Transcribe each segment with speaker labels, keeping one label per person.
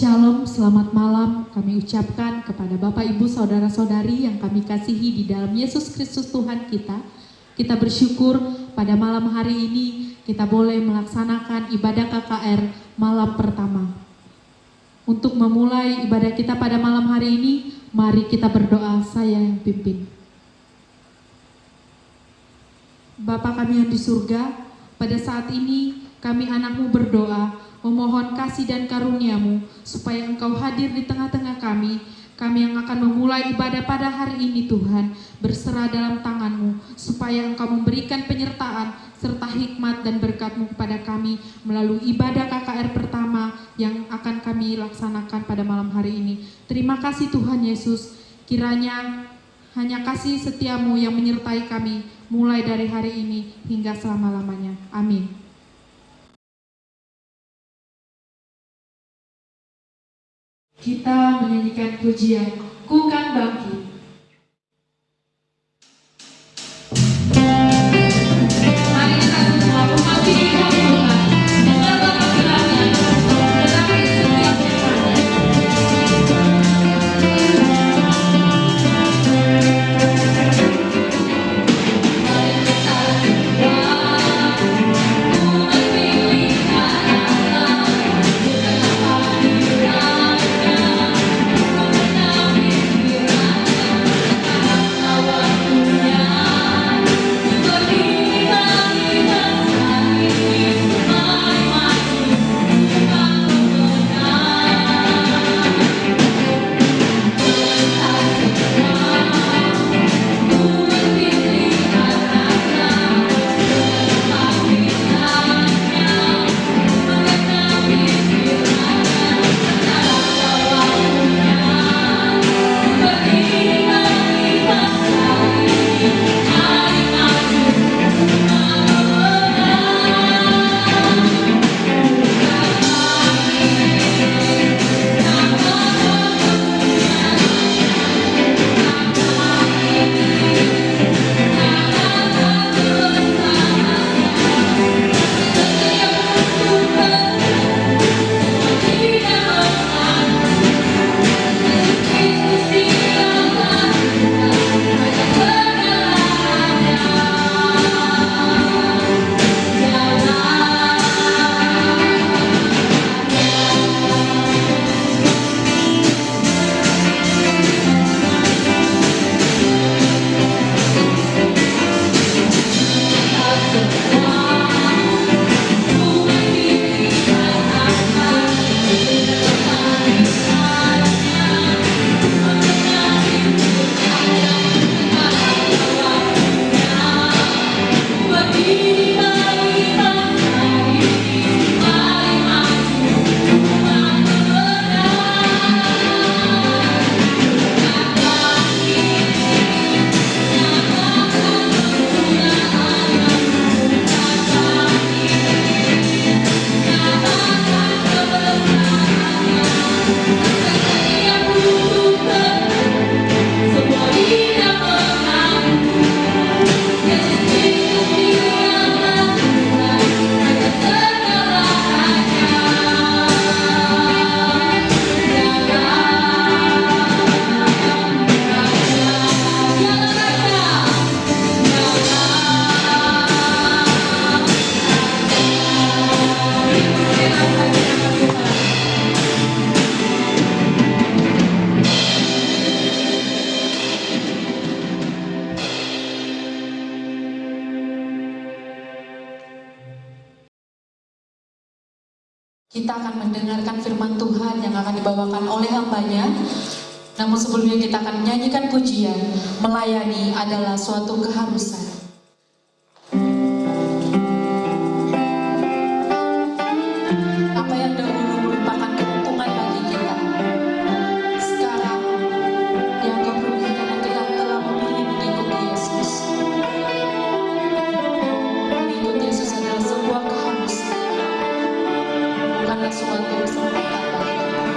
Speaker 1: Shalom, selamat malam kami ucapkan kepada Bapak, Ibu, Saudara-saudari yang kami kasihi di dalam Yesus Kristus Tuhan kita. Kita bersyukur pada malam hari ini kita boleh melaksanakan ibadah KKR malam pertama. Untuk memulai ibadah kita pada malam hari ini, mari kita berdoa, saya yang pimpin. Bapa kami yang di surga, pada saat ini kami anak-Mu berdoa, memohon kasih dan karunia-Mu, supaya Engkau hadir di tengah-tengah kami yang akan memulai ibadah pada hari ini Tuhan, berserah dalam tangan-Mu, supaya Engkau memberikan penyertaan, serta hikmat dan berkat-Mu kepada kami, melalui ibadah KKR pertama yang akan kami laksanakan pada malam hari ini. Terima kasih Tuhan Yesus, kiranya hanya kasih setia-Mu yang menyertai kami, mulai dari hari ini hingga selama-lamanya. Amin. Kita menyanyikan pujian Ku Kan Bangkit. Mari kita semua mengasihi Tuhan dengan penampilannya, tetapi setiap firman-Nya. Mari kita berdua, ku memilih Allah, betapa hadiratnya, ku menawi Kita akan mendengarkan firman Tuhan yang akan dibawakan oleh hamba-Nya. Namun sebelumnya kita akan menyanyikan pujian, melayani adalah suatu keharusan. Apa yang dahulu merupakan keuntungan bagi kita, sekarang yang kerugian karena kita telah memilih mengikuti Yesus. Mengikut Yesus adalah sebuah keharusan, bukanlah suatu kesempatan bagi kita.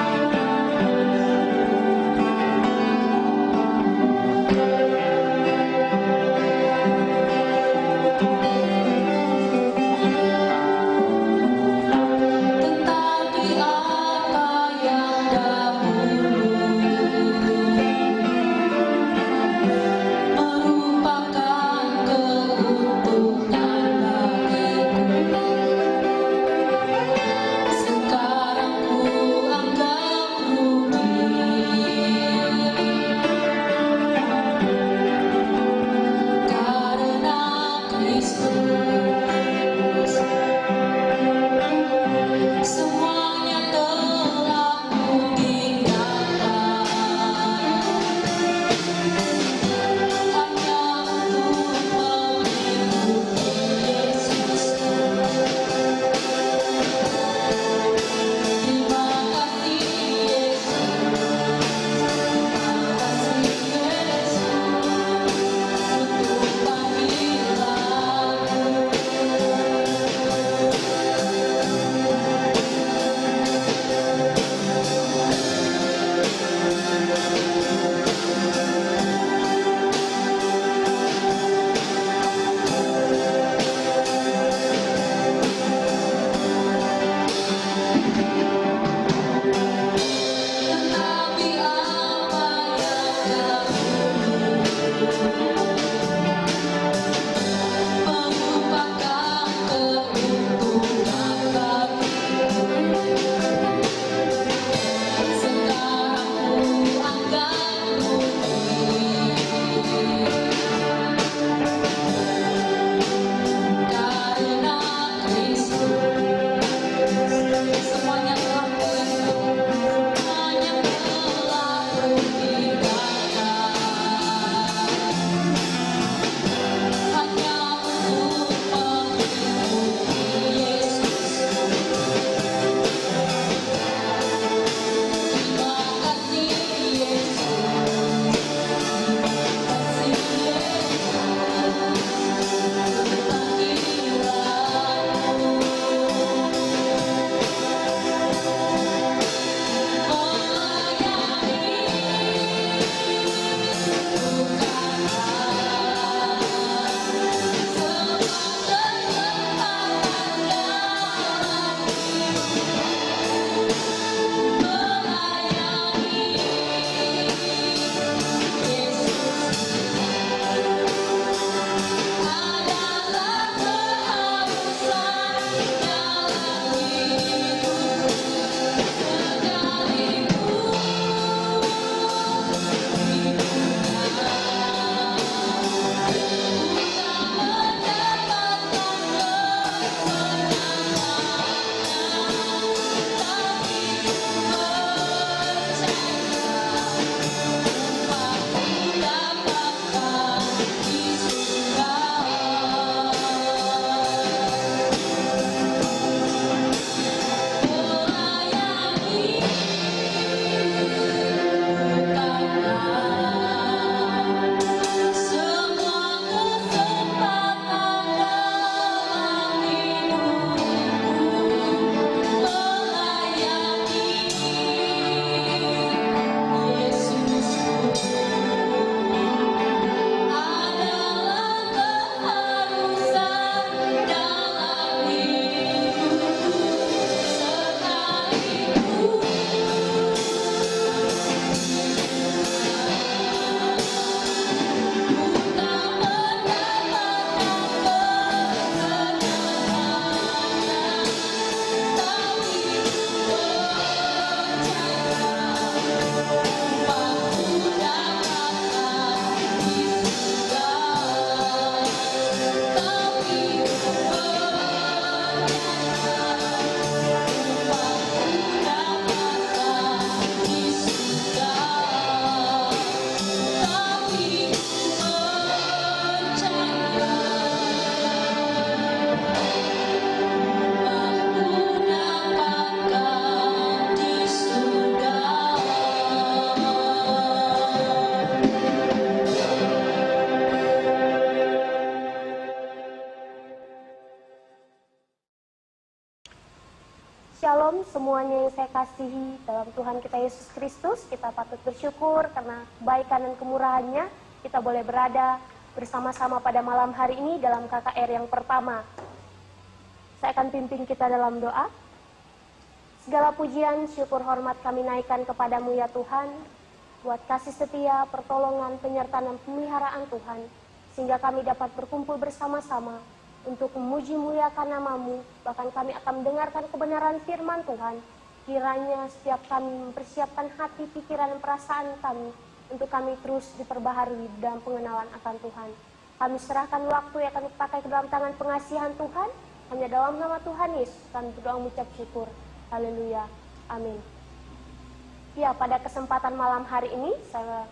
Speaker 2: Shalom semuanya yang saya kasihi dalam Tuhan kita Yesus Kristus. Kita patut bersyukur karena kebaikan dan kemurahan-Nya kita boleh berada bersama-sama pada malam hari ini dalam KKR yang pertama. Saya akan pimpin kita dalam doa. Segala pujian, syukur, hormat kami naikkan kepadamu ya Tuhan, buat kasih setia, pertolongan, penyertaan dan pemeliharaan Tuhan, sehingga kami dapat berkumpul bersama-sama untuk memuji muliakan nama-Mu. Bahkan kami akan mendengarkan kebenaran firman Tuhan. Kiranya setiap kami mempersiapkan hati, pikiran, dan perasaan kami untuk kami terus diperbaharui dalam pengenalan akan Tuhan. Kami serahkan waktu yang akan dipakai ke dalam tangan pengasihan Tuhan. Hanya dalam nama Tuhan Yesus kami berdoa mengucap syukur. Haleluya. Amin. Ya, pada kesempatan malam hari ini saya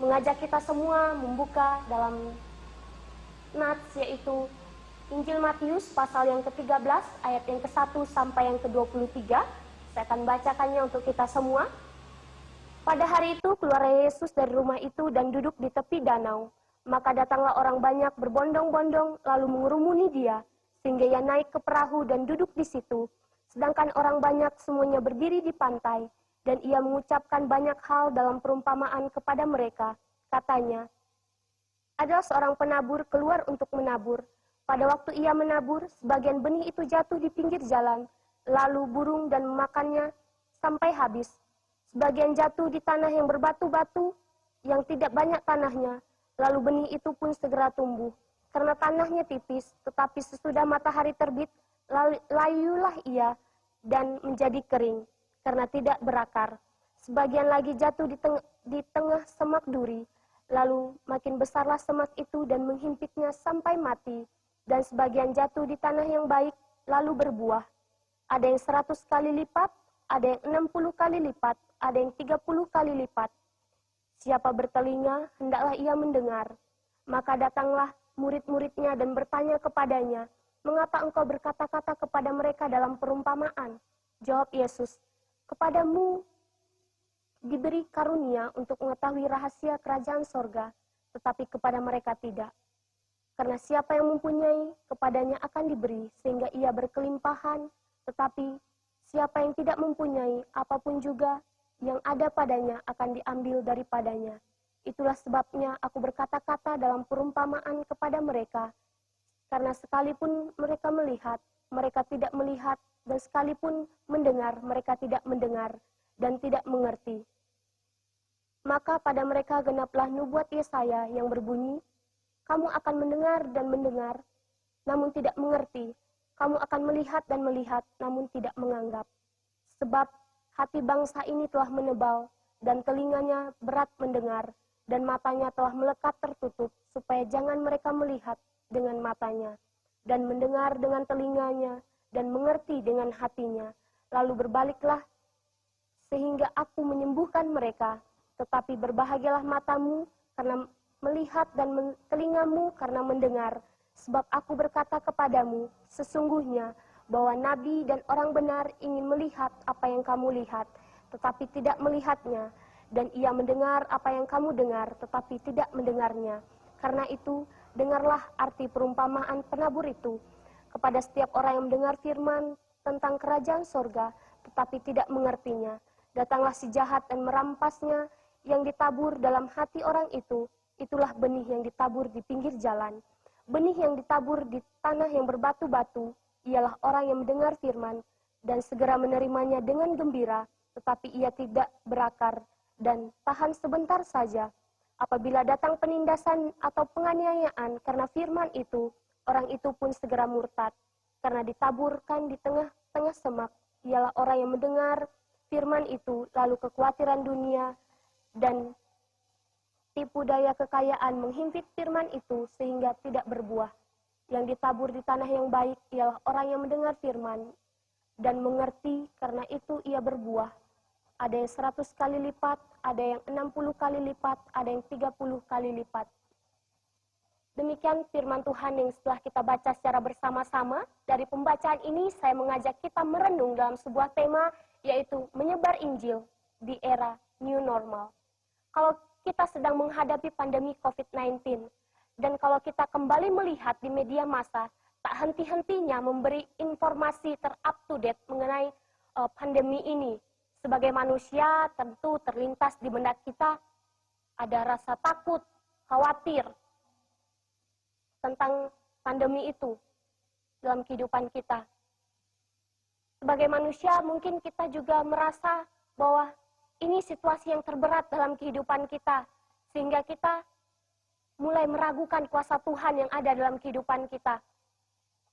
Speaker 2: mengajak kita semua membuka dalam nats, yaitu Injil Matius pasal yang ke-13 ayat yang ke-1 sampai yang ke-23. Saya akan bacakannya untuk kita semua. Pada hari itu keluar Yesus dari rumah itu dan duduk di tepi danau. Maka datanglah orang banyak berbondong-bondong lalu mengurumuni dia, sehingga ia naik ke perahu dan duduk di situ. Sedangkan orang banyak semuanya berdiri di pantai, dan ia mengucapkan banyak hal dalam perumpamaan kepada mereka. Katanya, adalah seorang penabur keluar untuk menabur. Pada waktu ia menabur, sebagian benih itu jatuh di pinggir jalan, lalu burung dan memakannya sampai habis. Sebagian jatuh di tanah yang berbatu-batu, yang tidak banyak tanahnya, lalu benih itu pun segera tumbuh. Karena tanahnya tipis, tetapi sesudah matahari terbit, layulah ia dan menjadi kering, karena tidak berakar. Sebagian lagi jatuh di tengah semak duri, lalu makin besarlah semak itu dan menghimpitnya sampai mati. Dan sebagian jatuh di tanah yang baik, lalu berbuah. Ada yang 100 kali lipat, ada yang 60 kali lipat, ada yang 30 kali lipat. Siapa bertelinga, hendaklah ia mendengar. Maka datanglah murid-muridnya dan bertanya kepadanya, mengapa engkau berkata-kata kepada mereka dalam perumpamaan? Jawab Yesus, kepadamu diberi karunia untuk mengetahui rahasia kerajaan sorga, tetapi kepada mereka tidak. Karena siapa yang mempunyai, kepadanya akan diberi, sehingga ia berkelimpahan. Tetapi siapa yang tidak mempunyai, apapun juga yang ada padanya akan diambil daripadanya. Itulah sebabnya aku berkata-kata dalam perumpamaan kepada mereka. Karena sekalipun mereka melihat, mereka tidak melihat, dan sekalipun mendengar, mereka tidak mendengar, dan tidak mengerti. Maka pada mereka genaplah nubuat Yesaya yang berbunyi, kamu akan mendengar dan mendengar, namun tidak mengerti. Kamu akan melihat dan melihat, namun tidak menganggap. Sebab hati bangsa ini telah menebal, dan telinganya berat mendengar, dan matanya telah melekat tertutup, supaya jangan mereka melihat dengan matanya, dan mendengar dengan telinganya, dan mengerti dengan hatinya. Lalu berbaliklah, sehingga aku menyembuhkan mereka. Tetapi berbahagialah matamu, karena melihat dan telingamu karena mendengar, sebab aku berkata kepadamu, sesungguhnya bahwa nabi dan orang benar ingin melihat apa yang kamu lihat, tetapi tidak melihatnya, dan ia mendengar apa yang kamu dengar, tetapi tidak mendengarnya. Karena itu, dengarlah arti perumpamaan penabur itu. Kepada setiap orang yang mendengar firman tentang kerajaan sorga, tetapi tidak mengertinya, datanglah si jahat dan merampasnya. Yang ditabur dalam hati orang itu, itulah benih yang ditabur di pinggir jalan. Benih yang ditabur di tanah yang berbatu-batu, ialah orang yang mendengar firman, dan segera menerimanya dengan gembira, tetapi ia tidak berakar, dan tahan sebentar saja. Apabila datang penindasan atau penganiayaan karena firman itu, orang itu pun segera murtad, karena ditaburkan di tengah-tengah semak, ialah orang yang mendengar firman itu, lalu kekhawatiran dunia, dan tipu daya kekayaan menghimpit firman itu sehingga tidak berbuah. Yang ditabur di tanah yang baik ialah orang yang mendengar firman dan mengerti, karena itu ia berbuah. Ada yang 100 kali lipat, ada yang 60 kali lipat, ada yang 30 kali lipat. Demikian firman Tuhan yang setelah kita baca secara bersama-sama. Dari pembacaan ini saya mengajak kita merenung dalam sebuah tema, yaitu menyebar Injil di era new normal. Kalau kita sedang menghadapi pandemi COVID-19, dan kalau kita kembali melihat di media massa, tak henti-hentinya memberi informasi ter-up-to-date mengenai pandemi ini. Sebagai manusia tentu terlintas di benak kita ada rasa takut, khawatir tentang pandemi itu dalam kehidupan kita. Sebagai manusia mungkin kita juga merasa bahwa ini situasi yang terberat dalam kehidupan kita, sehingga kita mulai meragukan kuasa Tuhan yang ada dalam kehidupan kita.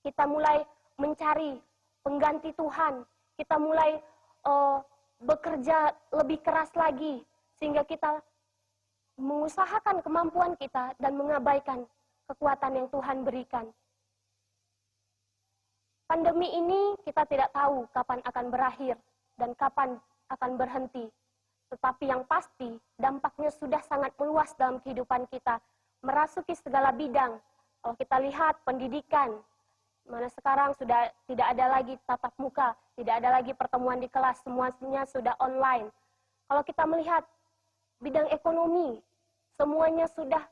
Speaker 2: Kita mulai mencari pengganti Tuhan, kita mulai bekerja lebih keras lagi, sehingga kita mengusahakan kemampuan kita dan mengabaikan kekuatan yang Tuhan berikan. Pandemi ini kita tidak tahu kapan akan berakhir dan kapan akan berhenti. Tetapi yang pasti dampaknya sudah sangat meluas dalam kehidupan kita, merasuki segala bidang. Kalau kita lihat pendidikan, mana sekarang sudah tidak ada lagi tatap muka, tidak ada lagi pertemuan di kelas, semuanya sudah online. Kalau kita melihat bidang ekonomi, semuanya sudah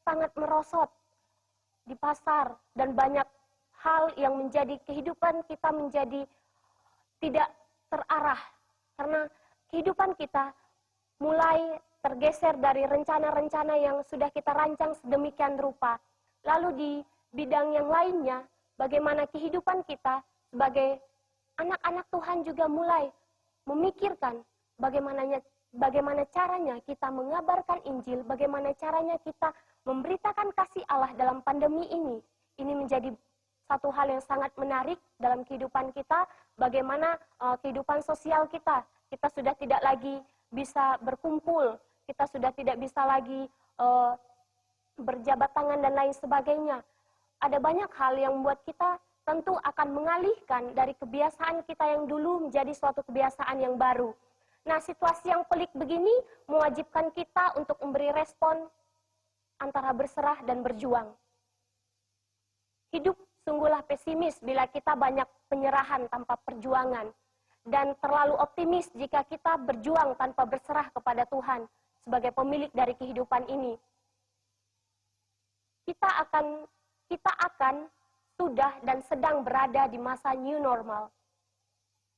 Speaker 2: sangat merosot di pasar, dan banyak hal yang menjadi kehidupan kita menjadi tidak terarah, karena kehidupan kita mulai tergeser dari rencana-rencana yang sudah kita rancang sedemikian rupa. Lalu di bidang yang lainnya, bagaimana kehidupan kita sebagai anak-anak Tuhan juga mulai memikirkan bagaimana caranya kita mengabarkan Injil, bagaimana caranya kita memberitakan kasih Allah dalam pandemi ini. Ini menjadi satu hal yang sangat menarik dalam kehidupan kita, bagaimana kehidupan sosial kita. Kita sudah tidak lagi bisa berkumpul, kita sudah tidak bisa lagi berjabat tangan dan lain sebagainya. Ada banyak hal yang membuat kita tentu akan mengalihkan dari kebiasaan kita yang dulu menjadi suatu kebiasaan yang baru. Nah, situasi yang pelik begini mewajibkan kita untuk memberi respon antara berserah dan berjuang. Hidup sungguhlah pesimis bila kita banyak penyerahan tanpa perjuangan, dan terlalu optimis jika kita berjuang tanpa berserah kepada Tuhan sebagai pemilik dari kehidupan ini. Kita akan sudah dan sedang berada di masa new normal,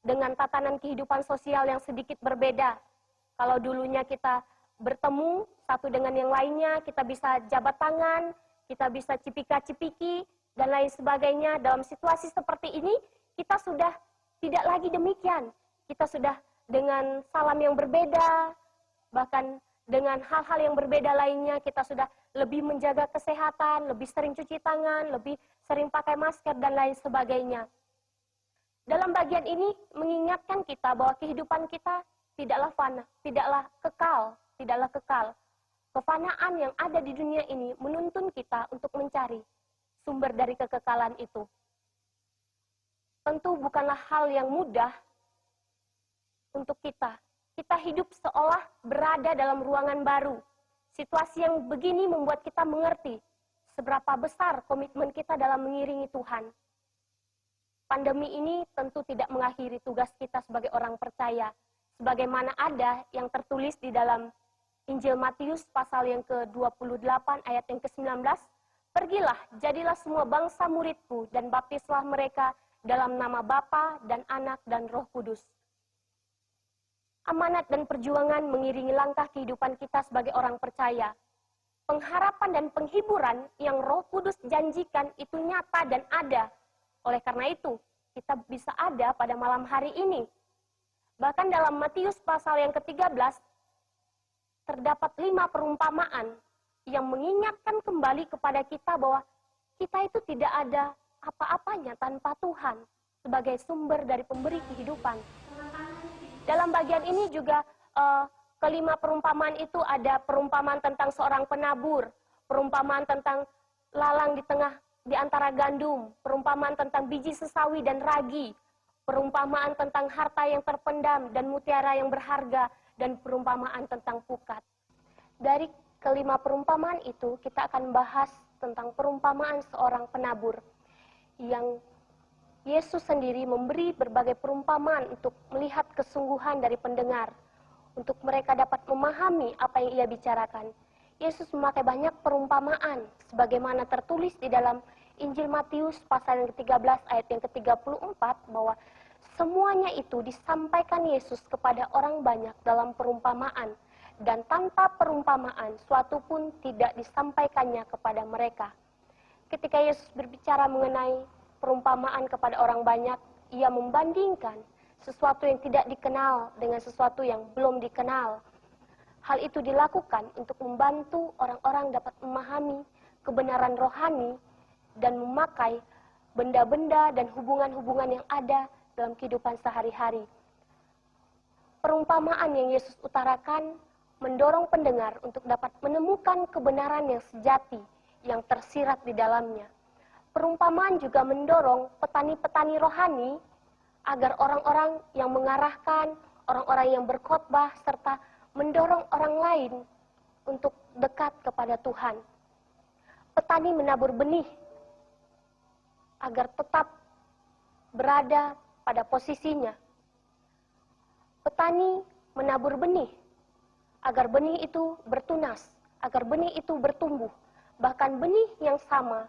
Speaker 2: dengan tatanan kehidupan sosial yang sedikit berbeda. Kalau dulunya kita bertemu satu dengan yang lainnya, kita bisa jabat tangan, kita bisa cipika-cipiki, dan lain sebagainya. Dalam situasi seperti ini, kita sudah tidak lagi demikian. Kita sudah dengan salam yang berbeda, bahkan dengan hal-hal yang berbeda lainnya, kita sudah lebih menjaga kesehatan, lebih sering cuci tangan, lebih sering pakai masker, dan lain sebagainya. Dalam bagian ini mengingatkan kita bahwa kehidupan kita tidaklah fana, tidaklah kekal. Kefanaan yang ada di dunia ini menuntun kita untuk mencari sumber dari kekekalan itu. Tentu bukanlah hal yang mudah untuk kita. Kita hidup seolah berada dalam ruangan baru. Situasi yang begini membuat kita mengerti seberapa besar komitmen kita dalam mengiringi Tuhan. Pandemi ini tentu tidak mengakhiri tugas kita sebagai orang percaya. Sebagaimana ada yang tertulis di dalam Injil Matius pasal yang ke-28 ayat yang ke-19, "Pergilah, jadilah semua bangsa muridku, dan baptislah mereka dalam nama Bapa dan Anak dan Roh Kudus." Amanat dan perjuangan mengiringi langkah kehidupan kita sebagai orang percaya. Pengharapan dan penghiburan yang Roh Kudus janjikan itu nyata dan ada. Oleh karena itu, kita bisa ada pada malam hari ini. Bahkan dalam Matius pasal yang ke-13, terdapat 5 perumpamaan yang mengingatkan kembali kepada kita bahwa kita itu tidak ada apa-apanya tanpa Tuhan sebagai sumber dari pemberi kehidupan. Dalam bagian ini juga kelima perumpamaan itu ada perumpamaan tentang seorang penabur, perumpamaan tentang lalang di antara gandum, perumpamaan tentang biji sesawi dan ragi, perumpamaan tentang harta yang terpendam dan mutiara yang berharga, dan perumpamaan tentang pukat. Dari kelima perumpamaan itu, kita akan bahas tentang perumpamaan seorang penabur, yang Yesus sendiri memberi berbagai perumpamaan untuk melihat kesungguhan dari pendengar, untuk mereka dapat memahami apa yang ia bicarakan. Yesus memakai banyak perumpamaan, sebagaimana tertulis di dalam Injil Matius pasal yang ke-13 ayat yang ke-34, bahwa Semuanya itu disampaikan Yesus kepada orang banyak dalam perumpamaan, dan tanpa perumpamaan suatu pun tidak disampaikannya kepada mereka. Ketika Yesus berbicara mengenai perumpamaan kepada orang banyak, ia membandingkan sesuatu yang tidak dikenal dengan sesuatu yang belum dikenal. Hal itu dilakukan untuk membantu orang-orang dapat memahami kebenaran rohani dan memakai benda-benda dan hubungan-hubungan yang ada dalam kehidupan sehari-hari. Perumpamaan yang Yesus utarakan mendorong pendengar untuk dapat menemukan kebenaran yang sejati yang tersirat di dalamnya. Perumpamaan juga mendorong petani-petani rohani agar orang-orang yang mengarahkan, orang-orang yang berkhotbah, serta mendorong orang lain untuk dekat kepada Tuhan. Petani menabur benih agar tetap berada pada posisinya. Petani menabur benih agar benih itu bertunas, agar benih itu bertumbuh. Bahkan benih yang sama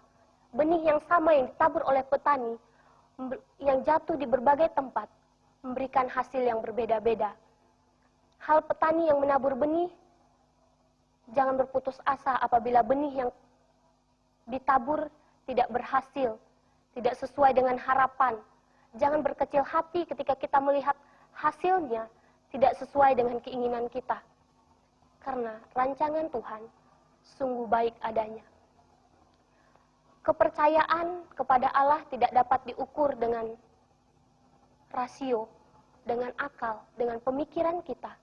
Speaker 2: yang ditabur oleh petani, yang jatuh di berbagai tempat, memberikan hasil yang berbeda-beda. Hal petani yang menabur benih, jangan berputus asa apabila benih yang ditabur tidak berhasil, tidak sesuai dengan harapan. Jangan berkecil hati ketika kita melihat hasilnya tidak sesuai dengan keinginan kita. Karena rancangan Tuhan sungguh baik adanya. Kepercayaan kepada Allah tidak dapat diukur dengan rasio, dengan akal, dengan pemikiran kita.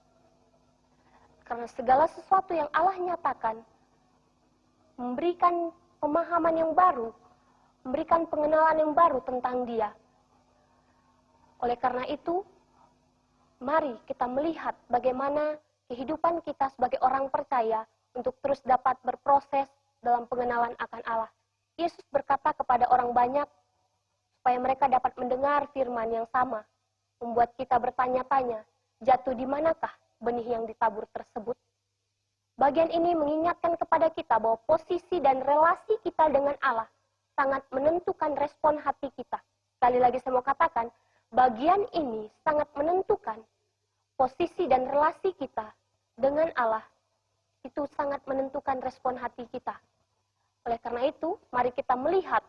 Speaker 2: Karena segala sesuatu yang Allah nyatakan memberikan pemahaman yang baru, memberikan pengenalan yang baru tentang Dia. Oleh karena itu, mari kita melihat bagaimana kehidupan kita sebagai orang percaya untuk terus dapat berproses dalam pengenalan akan Allah. Yesus berkata kepada orang banyak supaya mereka dapat mendengar firman yang sama, membuat kita bertanya-tanya, jatuh di manakah benih yang ditabur tersebut? Bagian ini mengingatkan kepada kita bahwa posisi dan relasi kita dengan Allah sangat menentukan respon hati kita. Sekali lagi saya mau katakan, bagian ini sangat menentukan posisi dan relasi kita dengan Allah. Itu sangat menentukan respon hati kita. Oleh karena itu, mari kita melihat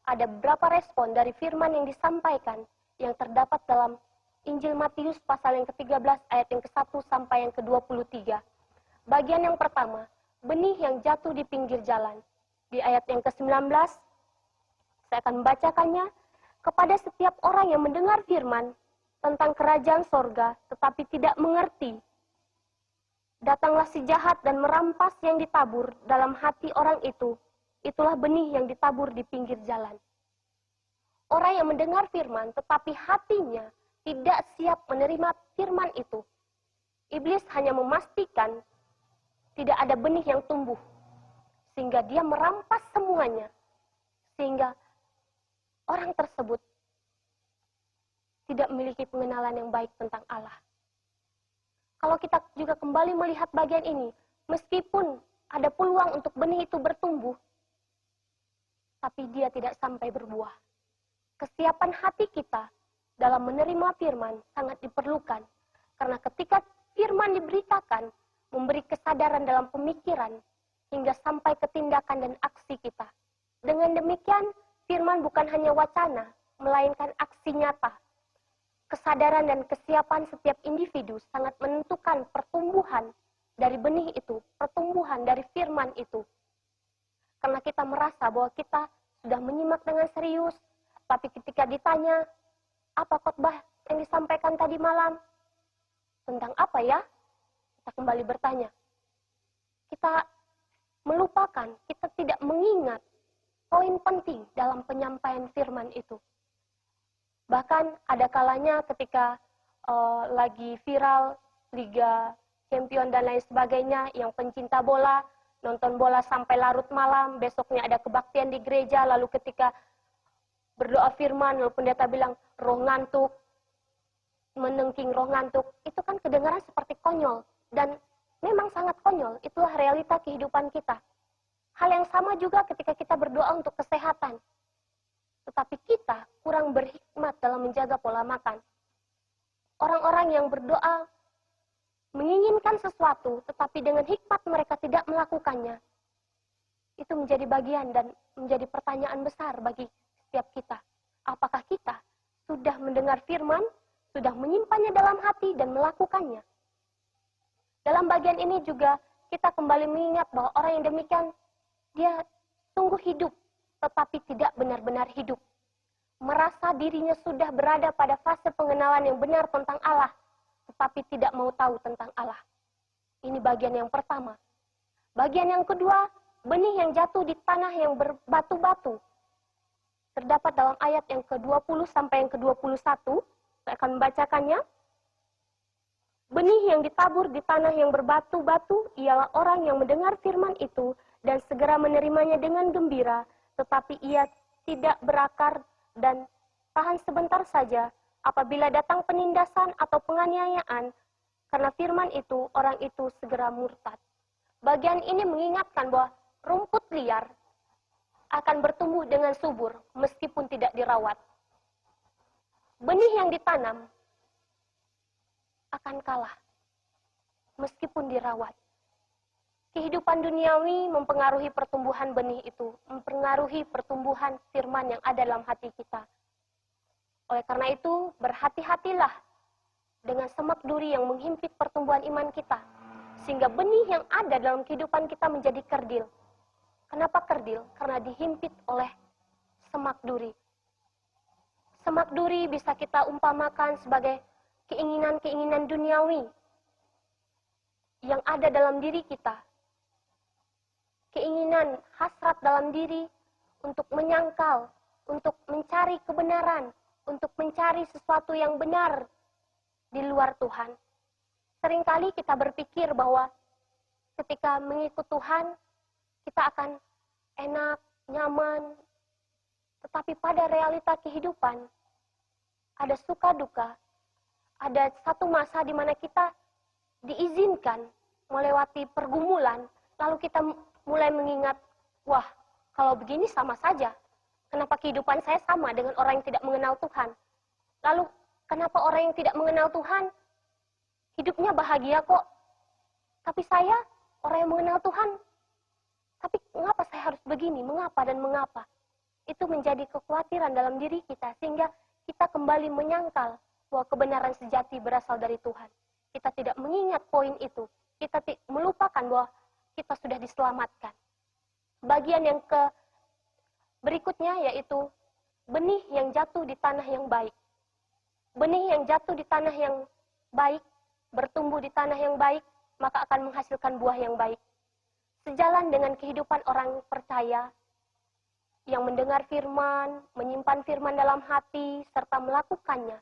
Speaker 2: ada beberapa respon dari firman yang disampaikan yang terdapat dalam Injil Matius pasal yang ke-13 ayat yang ke-1 sampai yang ke-23. Bagian yang pertama, benih yang jatuh di pinggir jalan. Di ayat yang ke-19, saya akan membacakannya. Kepada setiap orang yang mendengar firman tentang kerajaan sorga, tetapi tidak mengerti, datanglah si jahat dan merampas yang ditabur dalam hati orang itu. Itulah benih yang ditabur di pinggir jalan. Orang yang mendengar firman, tetapi hatinya tidak siap menerima firman itu. Iblis hanya memastikan tidak ada benih yang tumbuh, sehingga dia merampas semuanya, sehingga orang tersebut tidak memiliki pengenalan yang baik tentang Allah. Kalau kita juga kembali melihat bagian ini, meskipun ada peluang untuk benih itu bertumbuh, tapi dia tidak sampai berbuah. Kesiapan hati kita dalam menerima firman sangat diperlukan, karena ketika firman diberitakan, memberi kesadaran dalam pemikiran, hingga sampai ke tindakan dan aksi kita. Dengan demikian, firman bukan hanya wacana, melainkan aksi nyata. Kesadaran dan kesiapan setiap individu sangat menentukan pertumbuhan dari benih itu, pertumbuhan dari firman itu. Karena kita merasa bahwa kita sudah menyimak dengan serius, tapi ketika ditanya, apa khotbah yang disampaikan tadi malam? Tentang apa ya? Kita kembali bertanya. Kita melupakan, kita tidak mengingat poin penting dalam penyampaian firman itu. Bahkan ada kalanya ketika lagi viral Liga Champion dan lain sebagainya, yang pencinta bola nonton bola sampai larut malam, besoknya ada kebaktian di gereja, lalu ketika berdoa firman, lalu pendeta bilang roh ngantuk, menengking roh ngantuk, itu kan kedengaran seperti konyol, dan memang sangat konyol. Itulah realita kehidupan kita. Hal yang sama juga ketika kita berdoa untuk kesehatan. Tetapi kita kurang berhikmat dalam menjaga pola makan. Orang-orang yang berdoa menginginkan sesuatu, tetapi dengan hikmat mereka tidak melakukannya. Itu menjadi bagian dan menjadi pertanyaan besar bagi setiap kita. Apakah kita sudah mendengar firman, sudah menyimpannya dalam hati dan melakukannya? Dalam bagian ini juga kita kembali mengingat bahwa orang yang demikian, dia sungguh hidup, tetapi tidak benar-benar hidup. Merasa dirinya sudah berada pada fase pengenalan yang benar tentang Allah, tetapi tidak mau tahu tentang Allah. Ini bagian yang pertama. Bagian yang kedua, benih yang jatuh di tanah yang berbatu-batu. Terdapat dalam ayat yang ke-20 sampai yang ke-21, saya akan membacakannya. Benih yang ditabur di tanah yang berbatu-batu ialah orang yang mendengar firman itu dan segera menerimanya dengan gembira, tetapi ia tidak berakar dan tahan sebentar saja. Apabila datang penindasan atau penganiayaan, karena firman itu, orang itu segera murtad. Bagian ini mengingatkan bahwa rumput liar akan bertumbuh dengan subur meskipun tidak dirawat. Benih yang ditanam akan kalah meskipun dirawat. Kehidupan duniawi mempengaruhi pertumbuhan benih itu, mempengaruhi pertumbuhan firman yang ada dalam hati kita. Oleh karena itu, berhati-hatilah dengan semak duri yang menghimpit pertumbuhan iman kita, sehingga benih yang ada dalam kehidupan kita menjadi kerdil. Kenapa kerdil? Karena dihimpit oleh semak duri. Semak duri bisa kita umpamakan sebagai keinginan-keinginan duniawi yang ada dalam diri kita. Keinginan, hasrat dalam diri untuk menyangkal, untuk mencari kebenaran, untuk mencari sesuatu yang benar di luar Tuhan. Seringkali kita berpikir bahwa ketika mengikut Tuhan, kita akan enak, nyaman. Tetapi pada realita kehidupan, ada suka duka, ada satu masa di mana kita diizinkan melewati pergumulan, lalu kita mulai mengingat, wah, kalau begini sama saja. Kenapa kehidupan saya sama dengan orang yang tidak mengenal Tuhan? Lalu, kenapa orang yang tidak mengenal Tuhan hidupnya bahagia kok? Tapi saya, orang yang mengenal Tuhan, tapi mengapa saya harus begini? Mengapa dan mengapa? Itu menjadi kekhawatiran dalam diri kita, sehingga kita kembali menyangkal bahwa kebenaran sejati berasal dari Tuhan. Kita tidak mengingat poin itu. Kita melupakan bahwa kita sudah diselamatkan. Bagian yang berikutnya yaitu benih yang jatuh di tanah yang baik. Benih yang jatuh di tanah yang baik, bertumbuh di tanah yang baik, maka akan menghasilkan buah yang baik. Sejalan dengan kehidupan orang percaya yang mendengar firman, menyimpan firman dalam hati, serta melakukannya.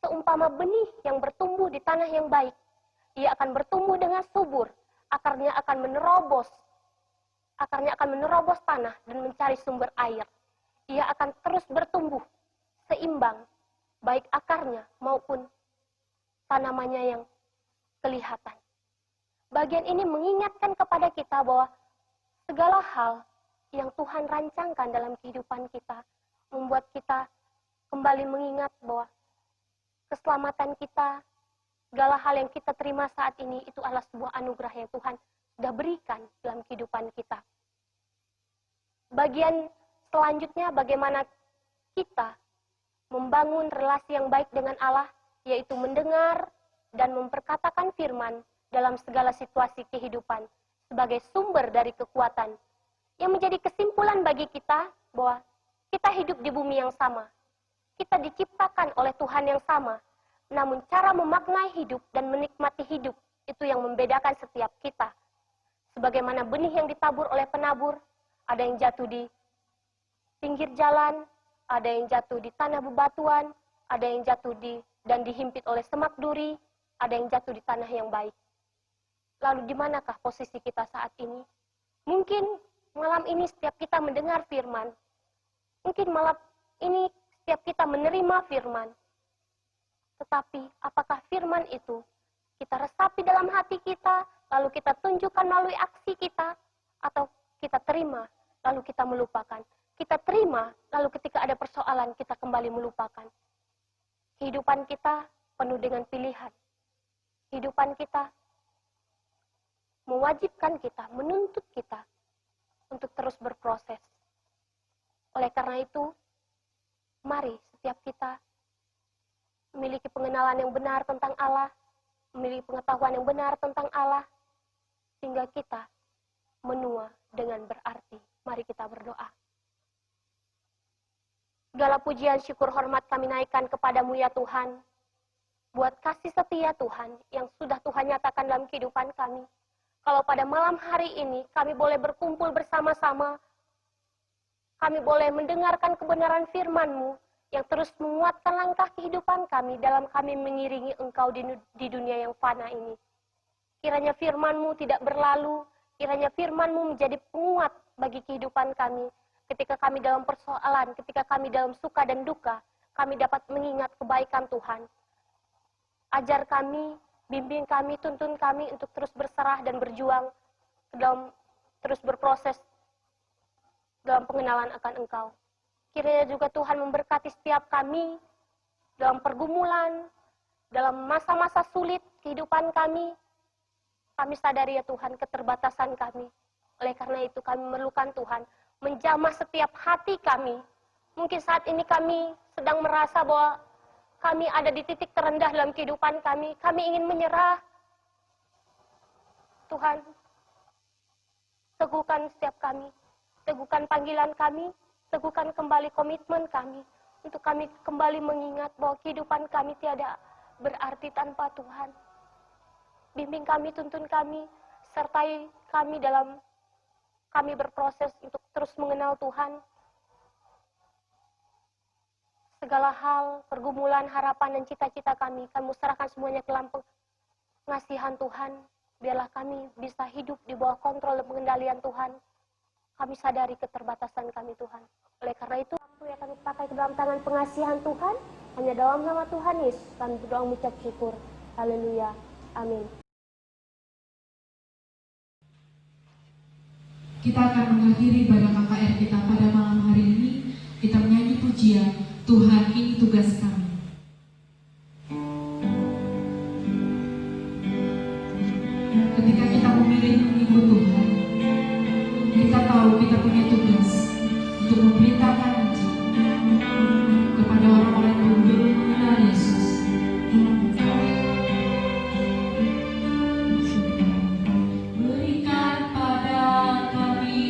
Speaker 2: Seumpama benih yang bertumbuh di tanah yang baik, ia akan bertumbuh dengan subur, akarnya akan menerobos tanah dan mencari sumber air. Ia akan terus bertumbuh seimbang, baik akarnya maupun tanamannya yang kelihatan. Bagian ini mengingatkan kepada kita bahwa segala hal yang Tuhan rancangkan dalam kehidupan kita membuat kita kembali mengingat bahwa keselamatan kita, segala hal yang kita terima saat ini itu adalah sebuah anugerah yang Tuhan sudah berikan dalam kehidupan kita. Bagian selanjutnya bagaimana kita membangun relasi yang baik dengan Allah, yaitu mendengar dan memperkatakan firman dalam segala situasi kehidupan sebagai sumber dari kekuatan. Yang menjadi kesimpulan bagi kita bahwa kita hidup di bumi yang sama. Kita diciptakan oleh Tuhan yang sama. Namun cara memaknai hidup dan menikmati hidup itu yang membedakan setiap kita. Sebagaimana benih yang ditabur oleh penabur, ada yang jatuh di pinggir jalan, ada yang jatuh di tanah bebatuan, ada yang jatuh dan dihimpit oleh semak duri, ada yang jatuh di tanah yang baik. Lalu di manakah posisi kita saat ini? Mungkin malam ini setiap kita mendengar firman. Mungkin malam ini setiap kita menerima firman. Tetapi apakah firman itu kita resapi dalam hati kita, lalu kita tunjukkan melalui aksi kita, atau kita terima, lalu kita melupakan. kita terima, lalu ketika ada persoalan kita kembali melupakan. Kehidupan kita penuh dengan pilihan. Kehidupan kita mewajibkan kita, menuntut kita untuk terus berproses. Oleh karena itu, mari setiap kita memiliki pengenalan yang benar tentang Allah, memiliki pengetahuan yang benar tentang Allah, sehingga kita menua dengan berarti. Mari kita berdoa. Segala pujian, syukur, hormat kami naikkan kepadamu ya Tuhan, buat kasih setia Tuhan yang sudah Tuhan nyatakan dalam kehidupan kami. Kalau pada malam hari ini kami boleh berkumpul bersama-sama, kami boleh mendengarkan kebenaran firman-Mu yang terus menguatkan langkah kehidupan kami dalam kami mengiringi Engkau di dunia yang fana ini. Kiranya firman-Mu tidak berlalu, kiranya firman-Mu menjadi penguat bagi kehidupan kami. Ketika kami dalam persoalan, ketika kami dalam suka dan duka, kami dapat mengingat kebaikan Tuhan. Ajar kami, bimbing kami, tuntun kami untuk terus berserah dan berjuang, dalam terus berproses dalam pengenalan akan Engkau. Kiranya juga Tuhan memberkati setiap kami dalam pergumulan, dalam masa-masa sulit kehidupan kami. Kami sadari ya Tuhan keterbatasan kami. Oleh karena itu kami memerlukan Tuhan menjamah setiap hati kami. Mungkin saat ini kami sedang merasa bahwa kami ada di titik terendah dalam kehidupan kami. Kami ingin menyerah. Tuhan, teguhkan setiap kami. Teguhkan panggilan kami. Teguhkan kembali komitmen kami. Untuk kami kembali mengingat bahwa kehidupan kami tiada berarti tanpa Tuhan. Bimbing kami, tuntun kami. Sertai kami dalam kami berproses untuk terus mengenal Tuhan. Segala hal, pergumulan, harapan, dan cita-cita kami serahkan semuanya ke dalam pengasihan Tuhan. Biarlah kami bisa hidup di bawah kontrol dan pengendalian Tuhan. Kami sadari keterbatasan kami Tuhan. Oleh karena itu, waktu yang kami pakai ke dalam tangan pengasihan Tuhan, hanya dalam nama Tuhan Yesus kami berdoa mengucap syukur. Haleluya. Amin.
Speaker 1: Kita akan mengakhiri ibadah KKR kita pada malam hari ini. Kita menyanyi pujian, Tuhan ini tugas kami. Ketika kita memilih mengikut Tuhan, kita tahu kita punya tugas untuk memberitakan Injil kepada orang-orang yang belum mengenal Yesus. Berikan pada kami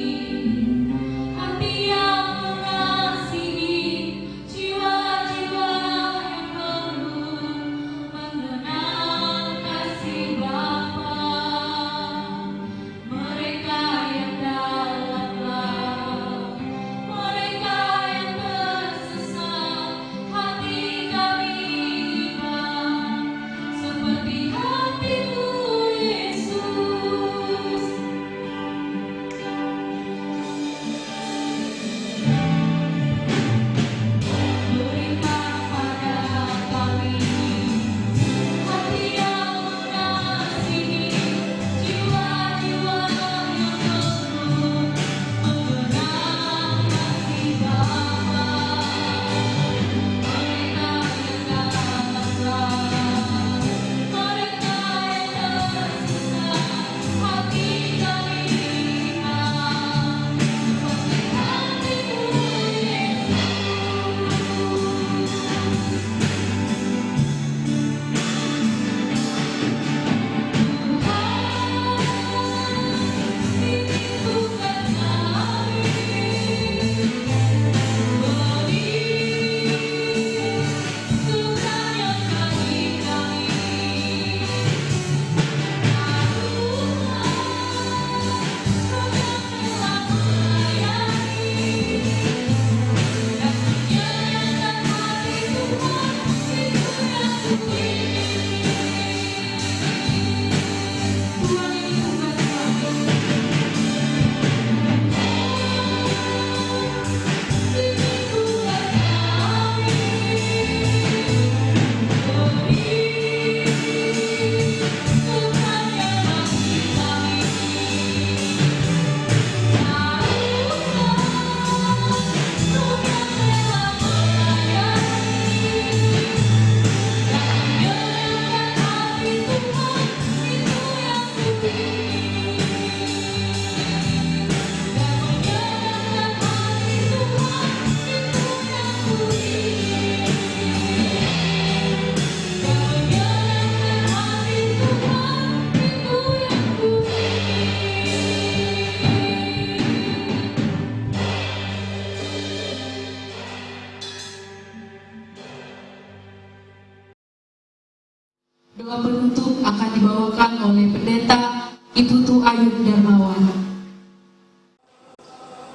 Speaker 1: Doa penutup akan dibawakan oleh Pendeta Ibu Tu Ayu Darmawan.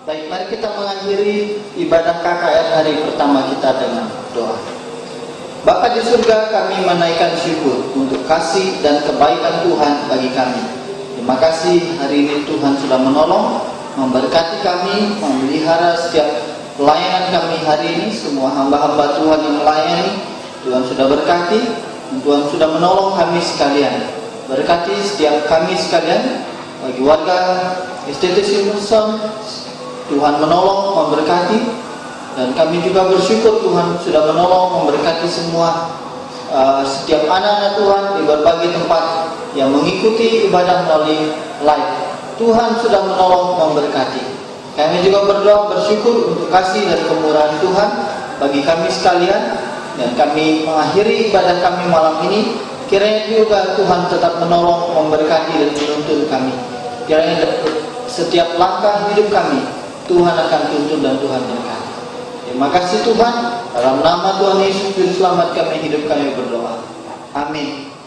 Speaker 3: Baik, mari kita mengakhiri ibadah KKR hari pertama kita dengan doa. Bapa di surga, kami menaikkan syukur untuk kasih dan kebaikan Tuhan bagi kami. Terima kasih hari ini Tuhan sudah menolong, memberkati kami, memelihara setiap pelayanan kami hari ini. Semua hamba-hamba Tuhan yang melayani, Tuhan sudah berkati, dan Tuhan sudah menolong kami sekalian. Berkati setiap kami sekalian, bagi warga STTC Musang, Tuhan menolong, memberkati, dan kami juga bersyukur Tuhan sudah menolong, memberkati semua setiap anak-anak Tuhan di berbagai tempat yang mengikuti ibadah melalui live. Tuhan sudah menolong, memberkati. Kami juga berdoa bersyukur untuk kasih dan kemurahan Tuhan bagi kami sekalian, dan kami mengakhiri ibadah kami malam ini. Kiranya juga Tuhan tetap menolong, memberkati dan menuntun kami. Kiranya setiap langkah hidup kami Tuhan akan tuntun dan Tuhan berkati. Terima kasih Tuhan. Dalam nama Tuhan Yesus Juru Selamat kami hidup kami berdoa. Amin.